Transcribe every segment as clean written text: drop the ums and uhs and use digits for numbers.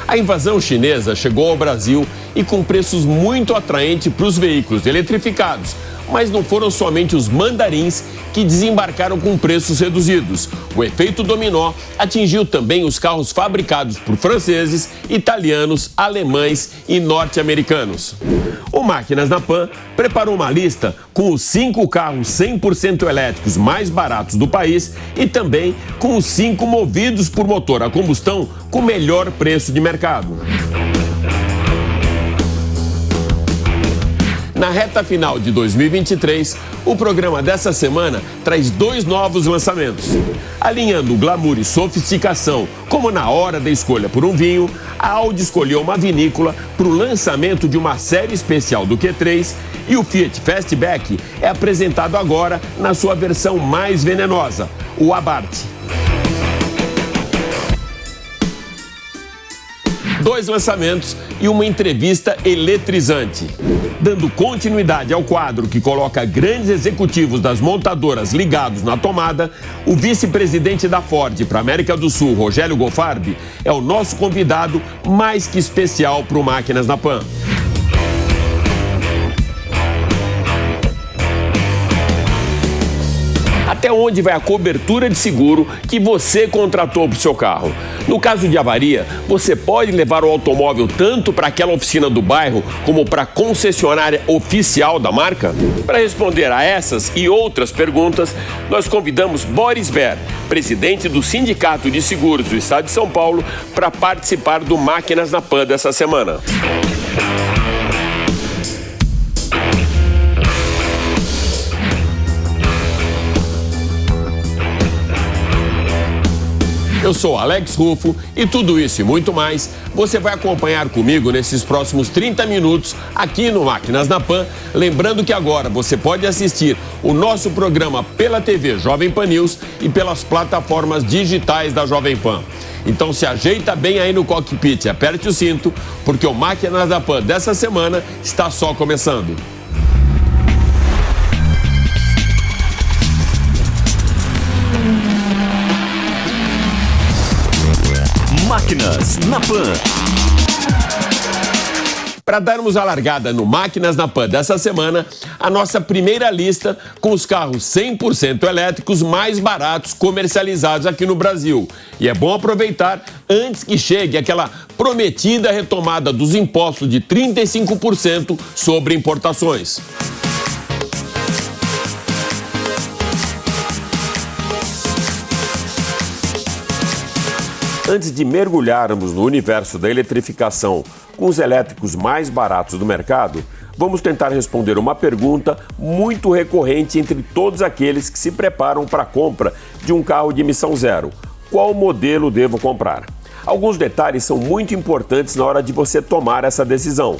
A invasão chinesa chegou ao Brasil e com preços muito atraentes para os veículos eletrificados. Mas não foram somente os mandarins que desembarcaram com preços reduzidos. O efeito dominó atingiu também os carros fabricados por franceses, italianos, alemães e norte-americanos. O Máquinas na Pan preparou uma lista com os 5 carros 100% elétricos mais baratos do país e também com os 5 movidos por motor a combustão com melhor preço de mercado. Na reta final de 2023, o programa dessa semana traz 2 novos lançamentos. Alinhando glamour e sofisticação, como na hora da escolha por um vinho, a Audi escolheu uma vinícola para o lançamento de uma série especial do Q3 e o Fiat Fastback é apresentado agora na sua versão mais venenosa, o Abarth. 2 lançamentos e uma entrevista eletrizante. Dando continuidade ao quadro que coloca grandes executivos das montadoras ligados na tomada, o vice-presidente da Ford para a América do Sul, Rogério Gofarbi, é o nosso convidado mais que especial para o Máquinas na Pan. Até onde vai a cobertura de seguro que você contratou para o seu carro? No caso de avaria, você pode levar o automóvel tanto para aquela oficina do bairro como para a concessionária oficial da marca? Para responder a essas e outras perguntas, nós convidamos Boris Baer, presidente do Sindicato de Seguros do Estado de São Paulo, para participar do Máquinas na Pan dessa semana. Eu sou Alex Rufo e tudo isso e muito mais você vai acompanhar comigo nesses próximos 30 minutos aqui no Máquinas na Pan. Lembrando que agora você pode assistir o nosso programa pela TV Jovem Pan News e pelas plataformas digitais da Jovem Pan. Então se ajeita bem aí no cockpit e aperte o cinto, porque o Máquinas na Pan dessa semana está só começando. Máquinas na Pan. Para darmos a largada no Máquinas na Pan dessa semana, a nossa primeira lista com os carros 100% elétricos mais baratos comercializados aqui no Brasil. E é bom aproveitar antes que chegue aquela prometida retomada dos impostos de 35% sobre importações. Antes de mergulharmos no universo da eletrificação com os elétricos mais baratos do mercado, vamos tentar responder uma pergunta muito recorrente entre todos aqueles que se preparam para a compra de um carro de emissão zero. Qual modelo devo comprar? Alguns detalhes são muito importantes na hora de você tomar essa decisão.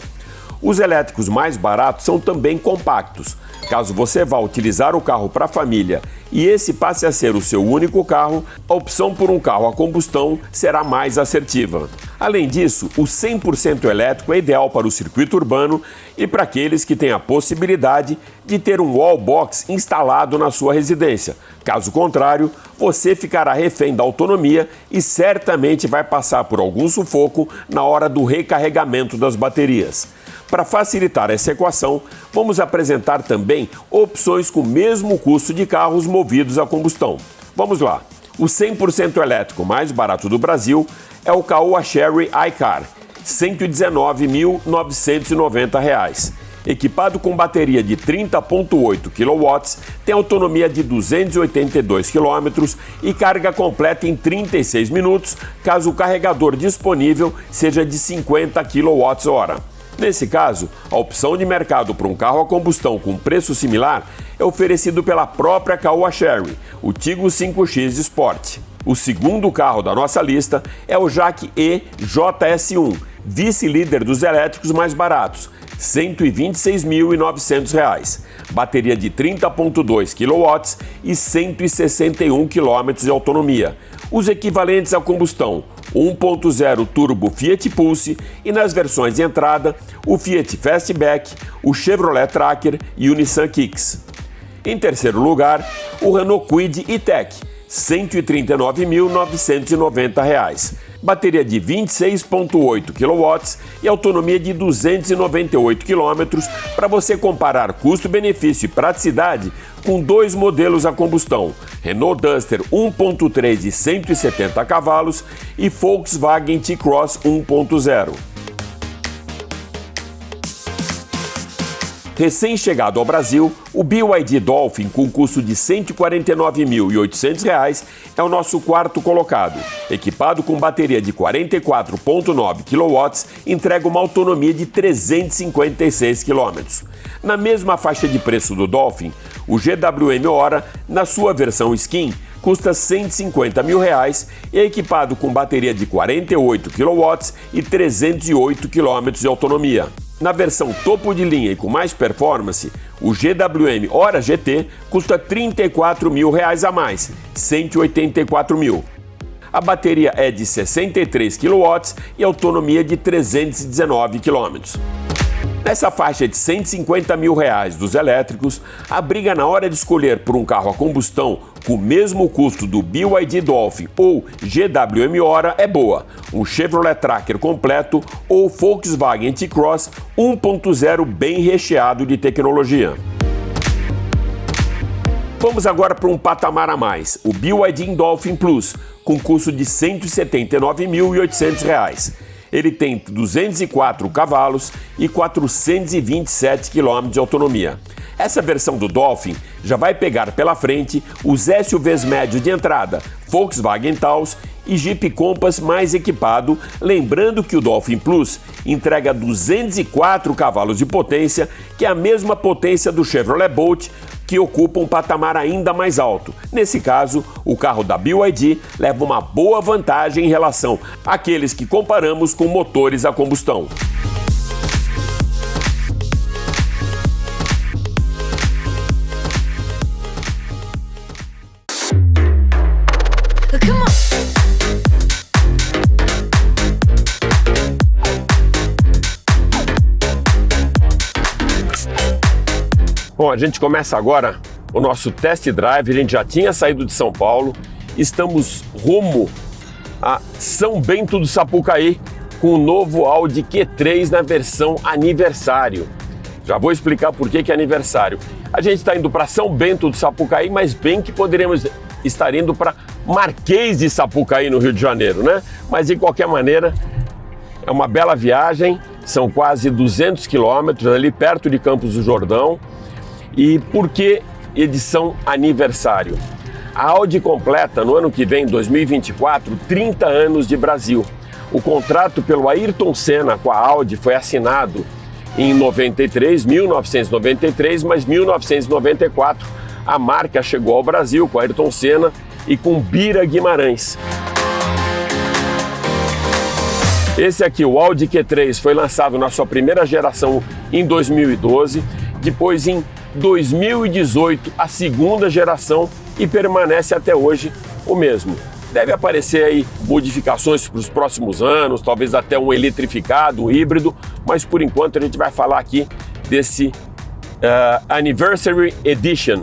Os elétricos mais baratos são também compactos. Caso você vá utilizar o carro para a família e esse passe a ser o seu único carro, a opção por um carro a combustão será mais assertiva. Além disso, o 100% elétrico é ideal para o circuito urbano e para aqueles que têm a possibilidade de ter um wall box instalado na sua residência. Caso contrário, você ficará refém da autonomia e certamente vai passar por algum sufoco na hora do recarregamento das baterias. Para facilitar essa equação, vamos apresentar também opções com o mesmo custo de carros movidos a combustão. Vamos lá. O 100% elétrico mais barato do Brasil é o Caoa Chery iCar, R$ 119.990. Equipado com bateria de 30,8 kW, tem autonomia de 282 km e carga completa em 36 minutos, caso o carregador disponível seja de 50 kWh. Nesse caso, a opção de mercado para um carro a combustão com preço similar é oferecido pela própria Caoa Chery, o Tiggo 5X Sport. O segundo carro da nossa lista é o Jaque E JS1, vice-líder dos elétricos mais baratos, R$ 126.900. Bateria de 30,2 kW e 161 km de autonomia. Os equivalentes a combustão 1.0 Turbo Fiat Pulse e nas versões de entrada o Fiat Fastback, o Chevrolet Tracker e o Nissan Kicks. Em terceiro lugar, o Renault Kwid E-Tech, R$ 139.990. Bateria de 26,8 kW e autonomia de 298 km para você comparar custo-benefício e praticidade com dois modelos a combustão, Renault Duster 1.3 de 170 cavalos e Volkswagen T-Cross 1.0. Recém-chegado ao Brasil, o BYD Dolphin, com custo de R$ 149.800, é o nosso quarto colocado. Equipado com bateria de 44,9 kW, entrega uma autonomia de 356 km. Na mesma faixa de preço do Dolphin, o GWM Ora, na sua versão Skin, custa R$ 150 mil e é equipado com bateria de 48 kW e 308 km de autonomia. Na versão topo de linha e com mais performance, o GWM Ora GT custa R$ 34 mil a mais, R$ 184 mil. A bateria é de 63 kW e autonomia de 319 km. Nessa faixa de R$ 150 mil dos elétricos, a briga na hora de escolher por um carro a combustão com o mesmo custo do BYD Dolphin ou GWM Ora é boa, um Chevrolet Tracker completo ou Volkswagen T-Cross 1.0 bem recheado de tecnologia. Vamos agora para um patamar a mais, o BYD Dolphin Plus, com custo de R$ 179.800. Ele tem 204 cavalos e 427 km de autonomia. Essa versão do Dolphin já vai pegar pela frente os SUVs médios de entrada, Volkswagen Taos e Jeep Compass mais equipado, lembrando que o Dolphin Plus entrega 204 cavalos de potência, que é a mesma potência do Chevrolet Bolt, que ocupa um patamar ainda mais alto. Nesse caso, o carro da BYD leva uma boa vantagem em relação àqueles que comparamos com motores a combustão. Bom, a gente começa agora o nosso test drive. A gente já tinha saído de São Paulo, estamos rumo a São Bento do Sapucaí com o novo Audi Q3 na versão aniversário. Já vou explicar por que é aniversário. A gente está indo para São Bento do Sapucaí, mas bem que poderíamos estar indo para Marquês de Sapucaí, no Rio de Janeiro, né? Mas de qualquer maneira, é uma bela viagem, são quase 200 quilômetros ali perto de Campos do Jordão. E por que edição aniversário? A Audi completa no ano que vem, 2024, 30 anos de Brasil. O contrato pelo Ayrton Senna com a Audi foi assinado em 1993, mas 1994 a marca chegou ao Brasil com Ayrton Senna e com Bira Guimarães. Esse aqui, o Audi Q3, foi lançado na sua primeira geração em 2012, depois em 2018 a segunda geração e permanece até hoje o mesmo. Deve aparecer aí modificações para os próximos anos, talvez até um eletrificado, um híbrido, mas por enquanto a gente vai falar aqui desse Anniversary Edition.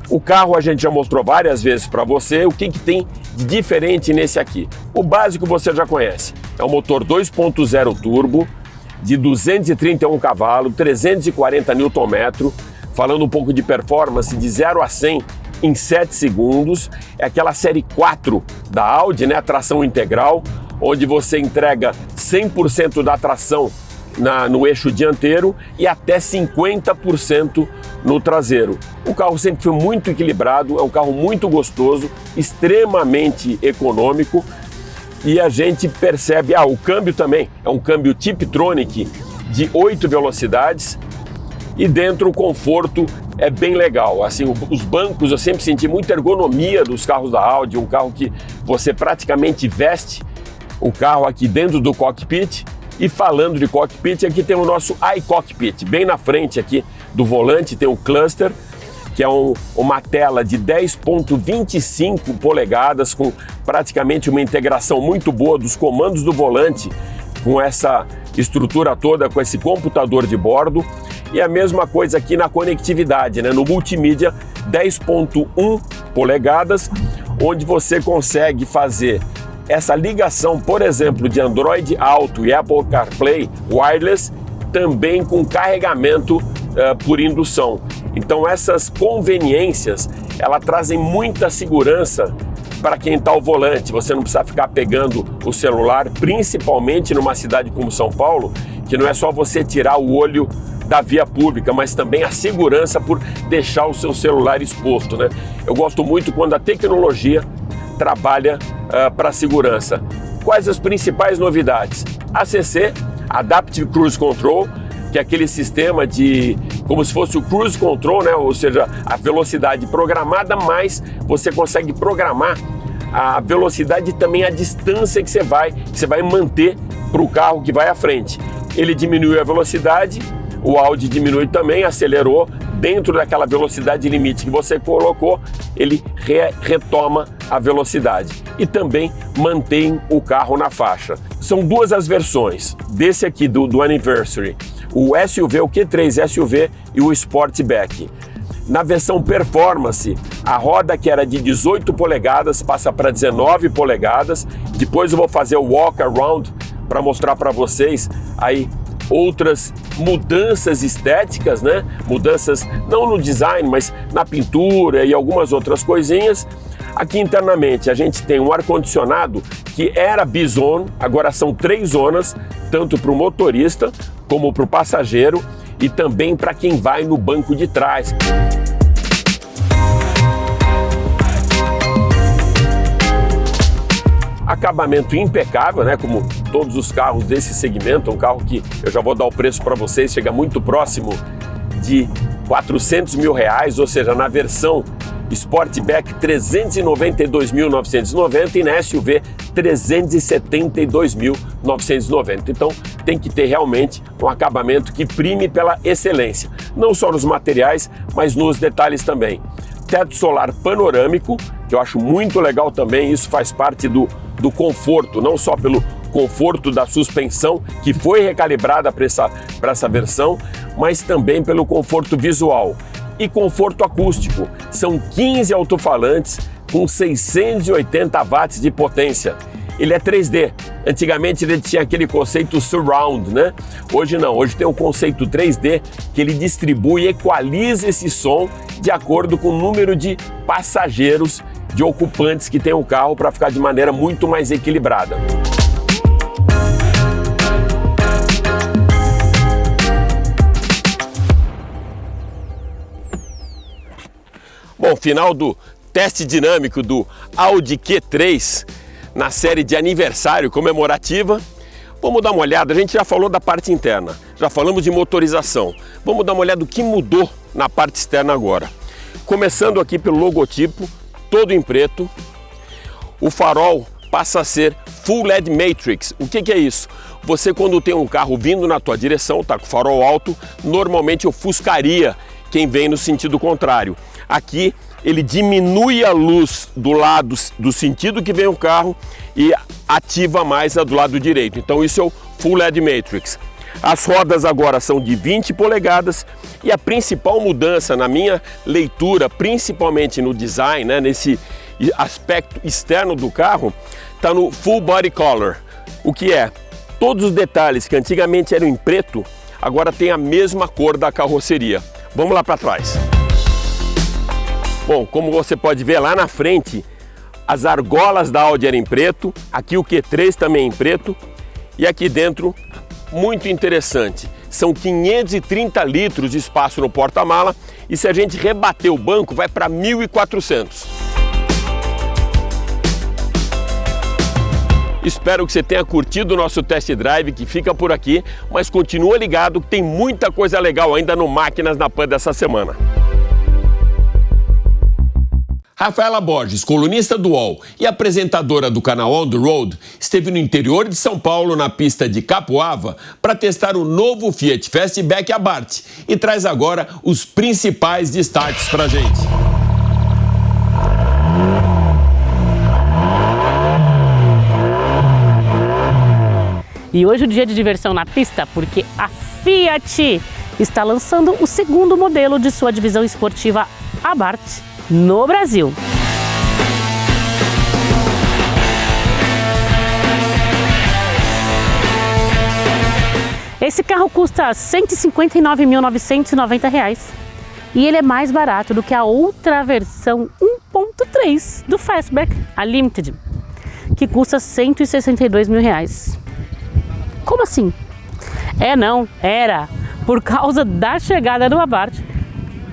O carro a gente já mostrou várias vezes para você. O que tem de diferente nesse aqui? O básico você já conhece, é um motor 2.0 turbo, de 231 cavalos, 340 Nm, falando um pouco de performance, de 0 a 100 em 7 segundos, é aquela série 4 da Audi, né, tração integral, onde você entrega 100% da tração no eixo dianteiro e até 50% no traseiro. O carro sempre foi muito equilibrado, é um carro muito gostoso, extremamente econômico. E a gente percebe, o câmbio também é um câmbio Tiptronic de 8 velocidades e dentro o conforto é bem legal. Assim, os bancos, eu sempre senti muita ergonomia dos carros da Audi, um carro que você praticamente veste o carro aqui dentro do cockpit. E falando de cockpit, aqui tem o nosso iCockpit, bem na frente aqui do volante tem um cluster, que é uma tela de 10,25 polegadas com praticamente uma integração muito boa dos comandos do volante com essa estrutura toda, com esse computador de bordo. E a mesma coisa aqui na conectividade, né? No multimídia 10.1 polegadas, onde você consegue fazer essa ligação, por exemplo, de Android Auto e Apple CarPlay wireless, também com carregamento por indução. Então essas conveniências, elas trazem muita segurança para quem está ao volante. Você não precisa ficar pegando o celular, principalmente numa cidade como São Paulo, que não é só você tirar o olho da via pública, mas também a segurança por deixar o seu celular exposto, né? Eu gosto muito quando a tecnologia trabalha para a segurança. Quais as principais novidades? ACC, Adaptive Cruise Control, que é aquele sistema de, como se fosse o cruise control, né? Ou seja, a velocidade programada, mas você consegue programar a velocidade e também a distância que você vai manter para o carro que vai à frente. Ele diminui a velocidade, o Audi diminui também, acelerou, dentro daquela velocidade limite que você colocou, ele retoma a velocidade e também mantém o carro na faixa. São duas as versões desse aqui do Anniversary, o SUV, o Q3 SUV e o Sportback. Na versão Performance, a roda que era de 18 polegadas passa para 19 polegadas. Depois eu vou fazer o walk around para mostrar para vocês aí outras mudanças estéticas, né? Mudanças não no design, mas na pintura e algumas outras coisinhas. Aqui internamente a gente tem um ar-condicionado que era bizone, agora são 3 zonas, tanto para o motorista como para o passageiro e também para quem vai no banco de trás. Acabamento impecável, né? Como todos os carros desse segmento, um carro que eu já vou dar o preço para vocês, chega muito próximo de R$400 mil, ou seja, na versão Sportback 392.990 e na SUV 372.990. Então tem que ter realmente um acabamento que prime pela excelência, não só nos materiais, mas nos detalhes também. Teto solar panorâmico, que eu acho muito legal também, isso faz parte do conforto, não só pelo conforto da suspensão, que foi recalibrada para essa versão, mas também pelo conforto visual. E conforto acústico, são 15 alto-falantes com 680 watts de potência. Ele é 3D, antigamente ele tinha aquele conceito surround, né? Hoje não, hoje tem o conceito 3D que ele distribui e equaliza esse som de acordo com o número de passageiros, de ocupantes que tem o carro para ficar de maneira muito mais equilibrada. Bom, final do teste dinâmico do Audi Q3 na série de aniversário comemorativa. Vamos dar uma olhada, a gente já falou da parte interna, já falamos de motorização. Vamos dar uma olhada do que mudou na parte externa agora. Começando aqui pelo logotipo, todo em preto. O farol passa a ser Full LED Matrix. O que é isso? Você, quando tem um carro vindo na tua direção, tá com o farol alto, normalmente ofuscaria quem vem no sentido contrário. Aqui ele diminui a luz do lado do sentido que vem o carro e ativa mais a do lado direito. Então isso é o Full LED Matrix. As rodas agora são de 20 polegadas e a principal mudança na minha leitura, principalmente no design, né, nesse aspecto externo do carro, está no Full Body Color. O que é? Todos os detalhes que antigamente eram em preto, agora tem a mesma cor da carroceria. Vamos lá para trás. Bom, como você pode ver lá na frente, as argolas da Audi eram em preto, aqui o Q3 também em preto e aqui dentro, muito interessante, são 530 litros de espaço no porta-mala e se a gente rebater o banco vai para 1.400. Espero que você tenha curtido o nosso test drive que fica por aqui, mas continua ligado que tem muita coisa legal ainda no Máquinas na Pan dessa semana. Rafaela Borges, colunista do UOL e apresentadora do canal On The Road, esteve no interior de São Paulo, na pista de Capoava, para testar o novo Fiat Fastback Abarth e traz agora os principais destaques para a gente. E hoje o dia de diversão na pista, porque a Fiat está lançando o segundo modelo de sua divisão esportiva Abarth no Brasil. Esse carro custa R$ 159.990 e ele é mais barato do que a outra versão 1.3 do Fastback, a Limited, que custa R$ 162 mil. Como assim? Era por causa da chegada do Abarth.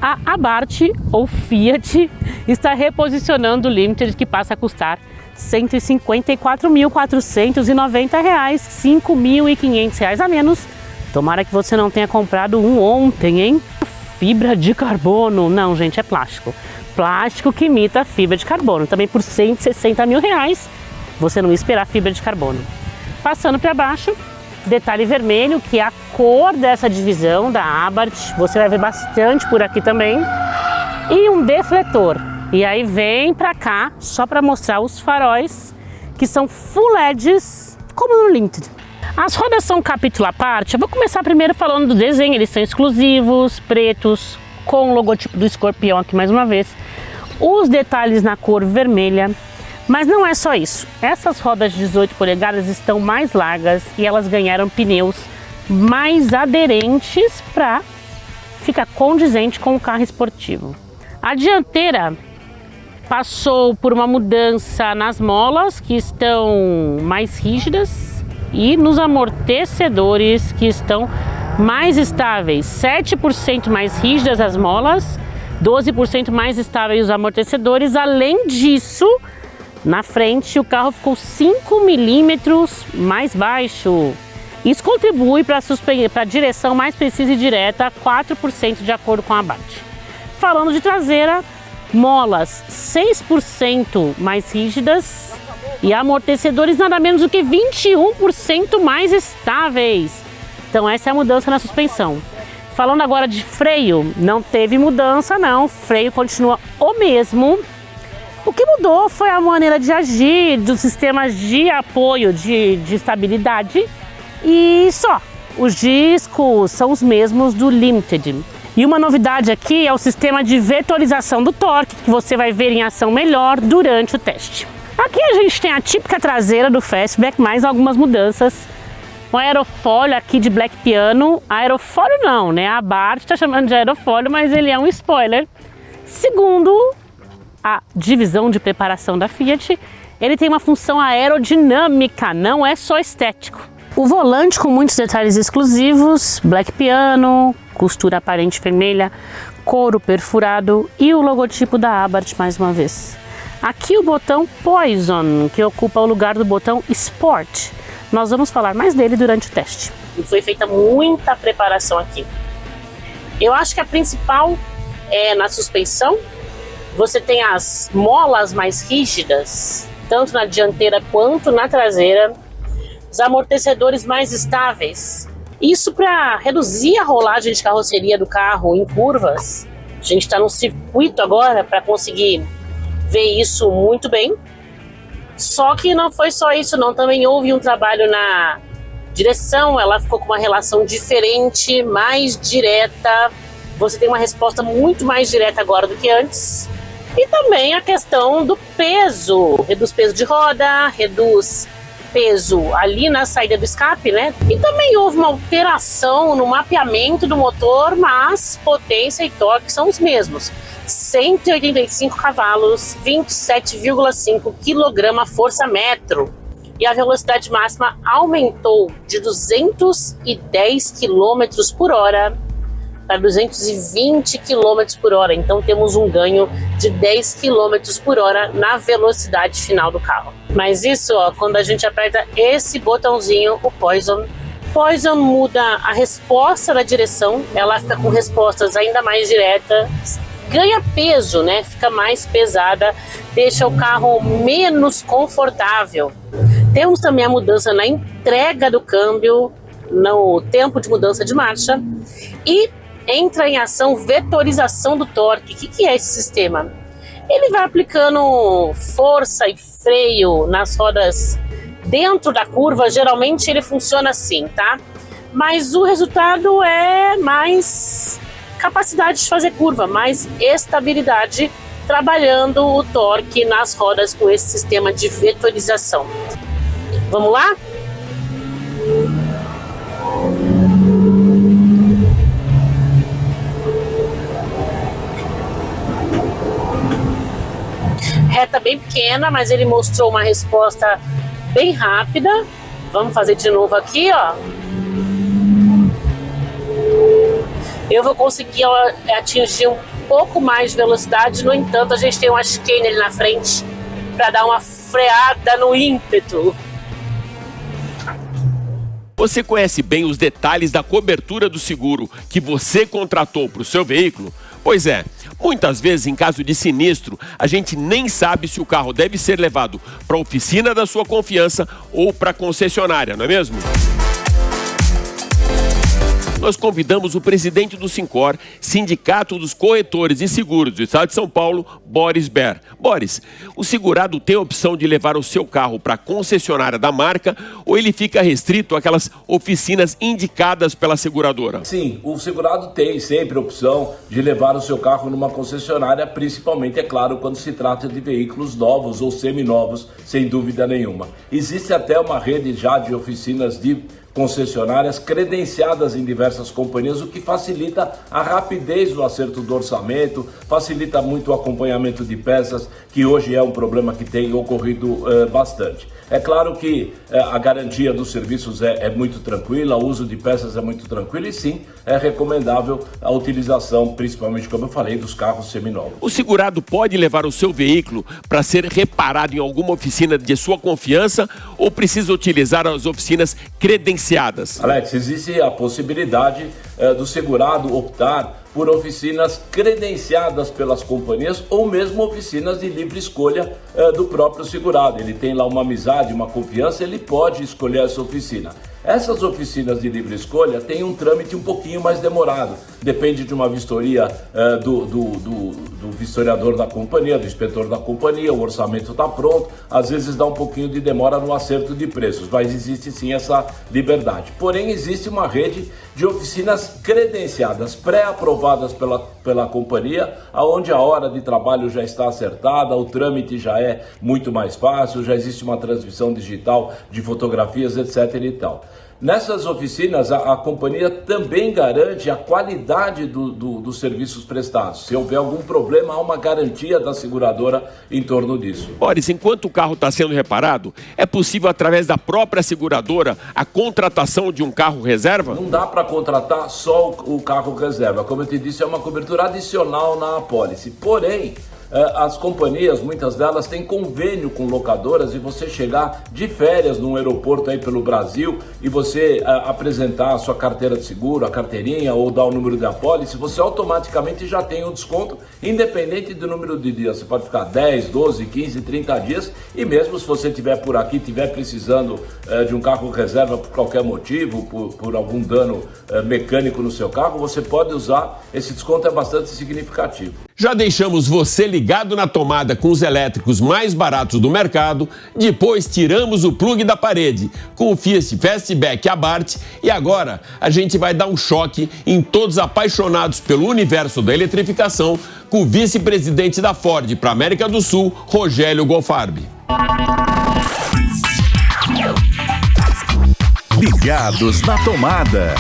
A Abarth, ou Fiat, está reposicionando o Limited, que passa a custar R$ 154.490, R$ 5.500 a menos. Tomara que você não tenha comprado um ontem, hein? Fibra de carbono. Não, gente, é plástico. Plástico que imita fibra de carbono. Também por R$ 160 mil. Você não ia esperar fibra de carbono. Passando para baixo, detalhe vermelho, que é a cor dessa divisão da Abarth. Você vai ver bastante por aqui também. E um defletor. E aí vem para cá, só para mostrar os faróis, que são full LEDs, como no Limited. As rodas são um capítulo à parte. Eu vou começar primeiro falando do desenho. Eles são exclusivos, pretos, com o logotipo do escorpião aqui mais uma vez. Os detalhes na cor vermelha. Mas não é só isso. Essas rodas de 18 polegadas estão mais largas e elas ganharam pneus mais aderentes para ficar condizente com o carro esportivo. A dianteira passou por uma mudança nas molas, que estão mais rígidas, e nos amortecedores, que estão mais estáveis. 7% mais rígidas as molas, 12% mais estáveis os amortecedores. Além disso, na frente o carro ficou 5 milímetros mais baixo. Isso contribui para a direção mais precisa e direta, 4% de acordo com a Abarth. Falando de traseira, molas 6% mais rígidas e amortecedores nada menos do que 21% mais estáveis. Então essa é a mudança na suspensão. Falando agora de freio, não teve mudança não, o freio continua o mesmo. O que mudou foi a maneira de agir dos sistemas de apoio de estabilidade e só. Os discos são os mesmos do Limited. E uma novidade aqui é o sistema de vetorização do torque, que você vai ver em ação melhor durante o teste. Aqui a gente tem a típica traseira do Fastback, mais algumas mudanças. Um aerofólio aqui de Black Piano. Aerofólio não, né? A Abarth está chamando de aerofólio, mas ele é um spoiler. Segundo a divisão de preparação da Fiat, ele tem uma função aerodinâmica, não é só estético. O volante com muitos detalhes exclusivos, Black Piano, costura aparente vermelha, couro perfurado e o logotipo da Abarth mais uma vez. Aqui o botão Poison, que ocupa o lugar do botão Sport. Nós vamos falar mais dele durante o teste. E foi feita muita preparação aqui. Eu acho que a principal é na suspensão. Você tem as molas mais rígidas, tanto na dianteira quanto na traseira. Os amortecedores mais estáveis. Isso para reduzir a rolagem de carroceria do carro em curvas. A gente está no circuito agora para conseguir ver isso muito bem. Só que não foi só isso não, também houve um trabalho na direção, ela ficou com uma relação diferente, mais direta. Você tem uma resposta muito mais direta agora do que antes. E também a questão do peso, reduz peso de roda, reduz peso ali na saída do escape, né? E também houve uma alteração no mapeamento do motor, mas potência e torque são os mesmos. 185 cavalos, 27,5 kgfm. E a velocidade máxima aumentou de 210 km por hora para 220 km por hora. Então temos um ganho de 10 km por hora na velocidade final do carro. Mas isso, ó, quando a gente aperta esse botãozinho, o Poison muda a resposta da direção, ela fica com respostas ainda mais diretas, ganha peso, né? Fica mais pesada, deixa o carro menos confortável. Temos também a mudança na entrega do câmbio, no tempo de mudança de marcha, e entra em ação vetorização do torque. O que é esse sistema? Ele vai aplicando força e freio nas rodas dentro da curva. Geralmente ele funciona assim, tá? Mas o resultado é mais capacidade de fazer curva, mais estabilidade, trabalhando o torque nas rodas com esse sistema de vetorização. Vamos lá? Reta bem pequena, mas ele mostrou uma resposta bem rápida. Vamos fazer de novo aqui, ó. Eu vou conseguir atingir um pouco mais de velocidade, no entanto, a gente tem uma chicane ali na frente para dar uma freada no ímpeto. Você conhece bem os detalhes da cobertura do seguro que você contratou para o seu veículo? Pois é, muitas vezes em caso de sinistro, a gente nem sabe se o carro deve ser levado para a oficina da sua confiança ou para a concessionária, não é mesmo? Nós convidamos o presidente do Sincor, Sindicato dos Corretores e Seguros do Estado de São Paulo, Boris Ber. Boris, o segurado tem a opção de levar o seu carro para a concessionária da marca ou ele fica restrito àquelas oficinas indicadas pela seguradora? Sim, o segurado tem sempre a opção de levar o seu carro numa concessionária, principalmente, é claro, quando se trata de veículos novos ou seminovos, sem dúvida nenhuma. Existe até uma rede já de oficinas de concessionárias credenciadas em diversas companhias, o que facilita a rapidez do acerto do orçamento, facilita muito o acompanhamento de peças, que hoje é um problema que tem ocorrido bastante. É claro que a garantia dos serviços é muito tranquila, o uso de peças é muito tranquilo e sim, é recomendável a utilização, principalmente, como eu falei, dos carros seminovos. O segurado pode levar o seu veículo para ser reparado em alguma oficina de sua confiança ou precisa utilizar as oficinas credenciadas? Alex, existe a possibilidade do segurado optar por oficinas credenciadas pelas companhias ou mesmo oficinas de livre escolha do próprio segurado. Ele tem lá uma amizade, uma confiança, ele pode escolher essa oficina. Essas oficinas de livre escolha têm um trâmite um pouquinho mais demorado. Depende de uma vistoria do vistoriador da companhia, do inspetor da companhia, o orçamento está pronto, às vezes dá um pouquinho de demora no acerto de preços, mas existe sim essa liberdade. Porém, existe uma rede de oficinas credenciadas, pré-aprovadas pela companhia, onde a hora de trabalho já está acertada, o trâmite já é muito mais fácil, já existe uma transmissão digital de fotografias, etc. e tal. Nessas oficinas, a companhia também garante a qualidade dos serviços prestados. Se houver algum problema, há uma garantia da seguradora em torno disso. Boris, enquanto o carro está sendo reparado, é possível, através da própria seguradora, a contratação de um carro reserva? Não dá para contratar só o carro reserva. Como eu te disse, é uma cobertura adicional na apólice. Porém, as companhias, muitas delas, têm convênio com locadoras e você chegar de férias num aeroporto aí pelo Brasil e você apresentar a sua carteira de seguro, a carteirinha ou dar o número de apólice, você automaticamente já tem um desconto, independente do número de dias. Você pode ficar 10, 12, 15, 30 dias e mesmo se você estiver por aqui, estiver precisando de um carro reserva por qualquer motivo, por algum dano mecânico no seu carro, você pode usar. Esse desconto é bastante significativo. Já deixamos você ligado na tomada com os elétricos mais baratos do mercado, depois tiramos o plug da parede com o Fiat Fastback Abarth e agora a gente vai dar um choque em todos apaixonados pelo universo da eletrificação com o vice-presidente da Ford para a América do Sul, Rogério Goldfarb. Ligados na tomada.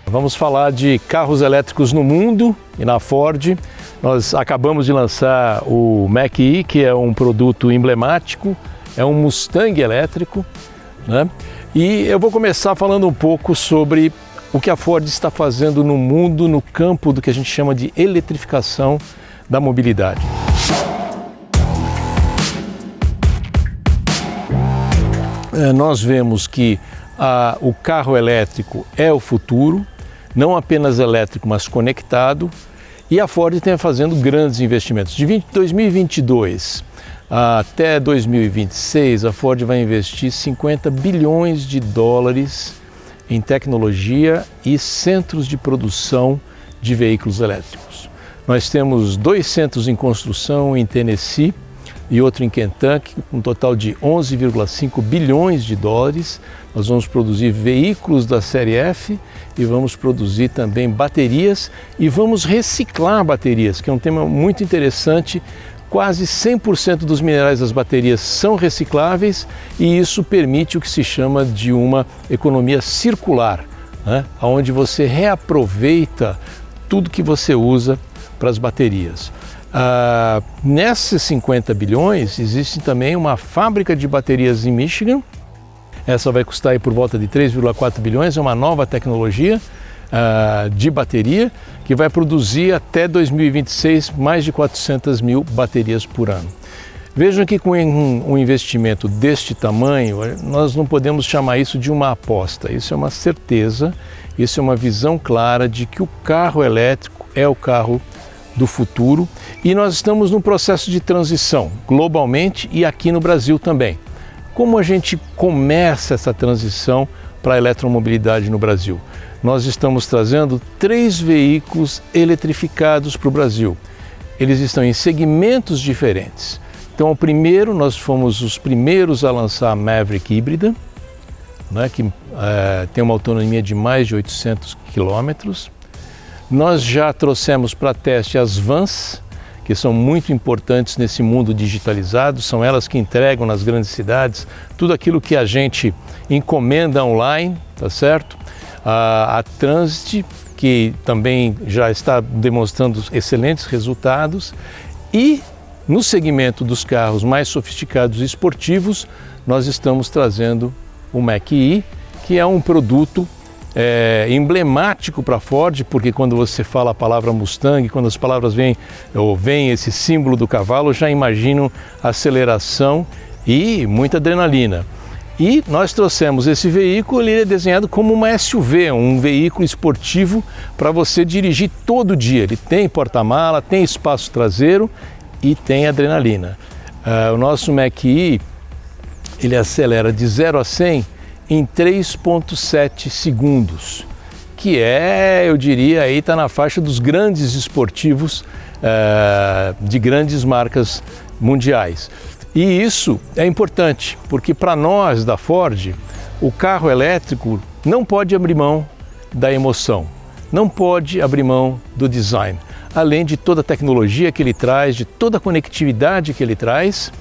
Vamos falar de carros elétricos no mundo e na Ford. Nós acabamos de lançar o Mach-E, que é um produto emblemático, é um Mustang elétrico, né? E eu vou começar falando um pouco sobre o que a Ford está fazendo no mundo no campo do que a gente chama de eletrificação da mobilidade. Nós vemos que o carro elétrico é o futuro, não apenas elétrico, mas conectado. E a Ford tem fazendo grandes investimentos. De 2022 até 2026, a Ford vai investir 50 bilhões de dólares em tecnologia e centros de produção de veículos elétricos. Nós temos 2 centros em construção em Tennessee, e outro em Kentucky, um total de 11,5 bilhões de dólares. Nós vamos produzir veículos da série F e vamos produzir também baterias e vamos reciclar baterias, que é um tema muito interessante. Quase 100% dos minerais das baterias são recicláveis e isso permite o que se chama de uma economia circular, né? Onde você reaproveita tudo que você usa para as baterias. Nesses 50 bilhões existe também uma fábrica de baterias em Michigan. Essa vai custar aí por volta de 3,4 bilhões, é uma nova tecnologia de bateria que vai produzir até 2026 mais de 400 mil baterias por ano. Vejam que com um investimento deste tamanho, nós não podemos chamar isso de uma aposta, isso é uma certeza, isso é uma visão clara de que o carro elétrico é o carro do futuro e nós estamos num processo de transição globalmente e aqui no Brasil também. Como a gente começa essa transição para a eletromobilidade no Brasil? Nós estamos trazendo 3 veículos eletrificados para o Brasil. Eles estão em segmentos diferentes. Então, o primeiro, nós fomos os primeiros a lançar a Maverick híbrida, né, que tem uma autonomia de mais de 800 quilômetros. Nós já trouxemos para teste as vans, que são muito importantes nesse mundo digitalizado, são elas que entregam nas grandes cidades tudo aquilo que a gente encomenda online, tá certo? A Transit, que também já está demonstrando excelentes resultados, e no segmento dos carros mais sofisticados e esportivos, nós estamos trazendo o Mach-E, que é um produto emblemático para a Ford, porque quando você fala a palavra Mustang, quando as palavras vêm esse símbolo do cavalo, já imaginam aceleração e muita adrenalina. E nós trouxemos esse veículo, ele é desenhado como uma SUV, um veículo esportivo para você dirigir todo dia. Ele tem porta-mala, tem espaço traseiro e tem adrenalina. O nosso Mach-E, ele acelera de 0 a 100 em 3,7 segundos, que eu diria, aí está na faixa dos grandes esportivos de grandes marcas mundiais. E isso é importante, porque para nós da Ford, o carro elétrico não pode abrir mão da emoção, não pode abrir mão do design, além de toda a tecnologia que ele traz, de toda a conectividade que ele traz,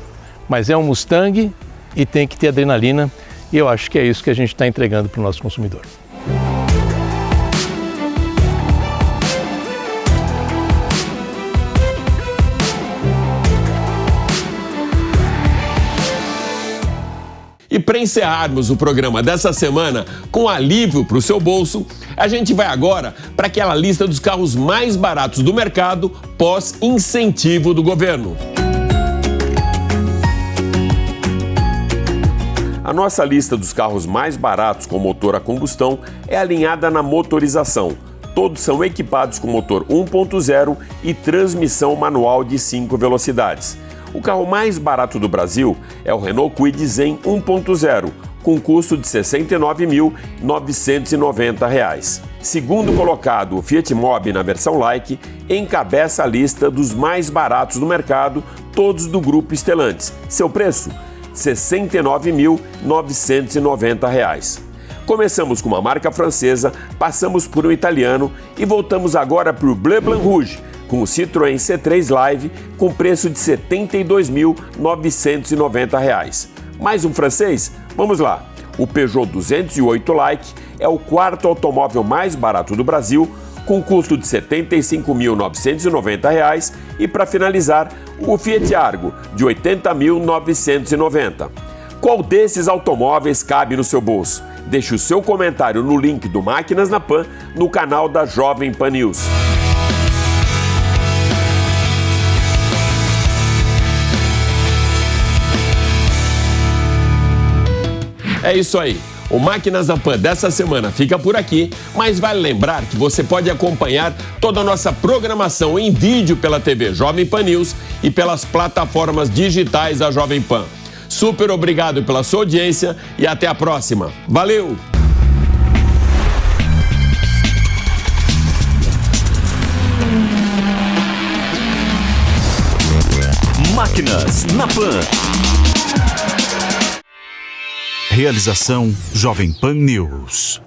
mas é um Mustang e tem que ter adrenalina. E eu acho que é isso que a gente está entregando para o nosso consumidor. E para encerrarmos o programa dessa semana com alívio para o seu bolso, a gente vai agora para aquela lista dos carros mais baratos do mercado pós-incentivo do governo. A nossa lista dos carros mais baratos com motor a combustão é alinhada na motorização. Todos são equipados com motor 1.0 e transmissão manual de 5 velocidades. O carro mais barato do Brasil é o Renault Kwid Zen 1.0, com custo de R$ 69.990. Segundo colocado, o Fiat Mobi na versão Like encabeça a lista dos mais baratos do mercado, todos do grupo Stellantis. Seu preço? R$ 69.990. Começamos com uma marca francesa, passamos por um italiano e voltamos agora para o Bleu Blanc Rouge, com o Citroën C3 Live com preço de R$ 72.990. Mais um francês? Vamos lá! O Peugeot 208 Like é o quarto automóvel mais barato do Brasil, com custo de R$ 75.990 e, para finalizar, o Fiat Argo, de R$ 80.990. Qual desses automóveis cabe no seu bolso? Deixe o seu comentário no link do Máquinas na Pan, no canal da Jovem Pan News. É isso aí. O Máquinas da Pan dessa semana fica por aqui, mas vale lembrar que você pode acompanhar toda a nossa programação em vídeo pela TV Jovem Pan News e pelas plataformas digitais da Jovem Pan. Super obrigado pela sua audiência e até a próxima. Valeu! Máquinas na Pan. Realização Jovem Pan News.